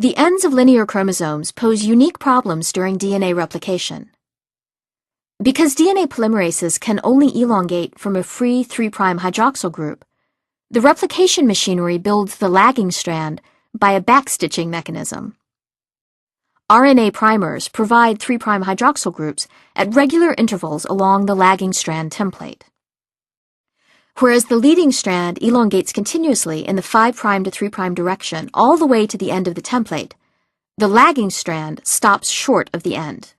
The ends of linear chromosomes pose unique problems during DNA replication. Because DNA polymerases can only elongate from a free 3' hydroxyl group, the replication machinery builds the lagging strand by a backstitching mechanism. RNA primers provide 3' hydroxyl groups at regular intervals along the lagging strand template. Whereas the leading strand elongates continuously in the 5' to 3' direction all the way to the end of the template, the lagging strand stops short of the end.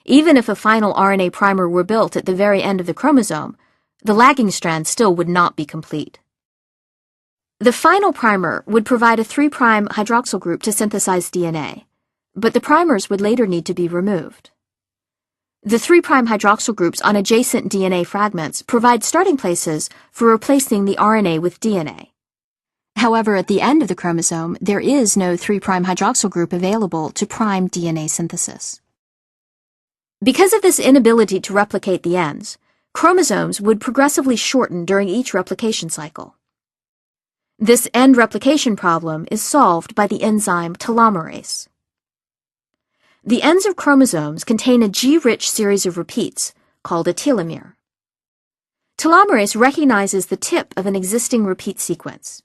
Even if a final RNA primer were built at the very end of the chromosome, the lagging strand still would not be complete. The final primer would provide a 3' hydroxyl group to synthesize DNA, but the primers would later need to be removed. The 3' hydroxyl groups on adjacent DNA fragments provide starting places for replacing the RNA with DNA. However, at the end of the chromosome, there is no 3' hydroxyl group available to prime DNA synthesis. Because of this inability to replicate the ends, chromosomes would progressively shorten during each replication cycle. This end replication problem is solved by the enzyme telomerase. The ends of chromosomes contain a G-rich series of repeats, called a telomere. Telomerase recognizes the tip of an existing repeat sequence.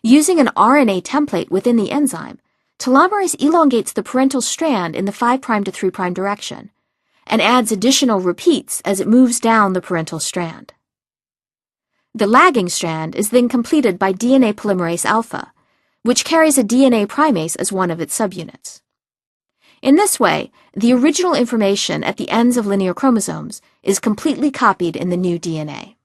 Using an RNA template within the enzyme, telomerase elongates the parental strand in the 5' to 3' direction and adds additional repeats as it moves down the parental strand. The lagging strand is then completed by DNA polymerase alpha, which carries a DNA primase as one of its subunits. In this way, the original information at the ends of linear chromosomes is completely copied in the new DNA.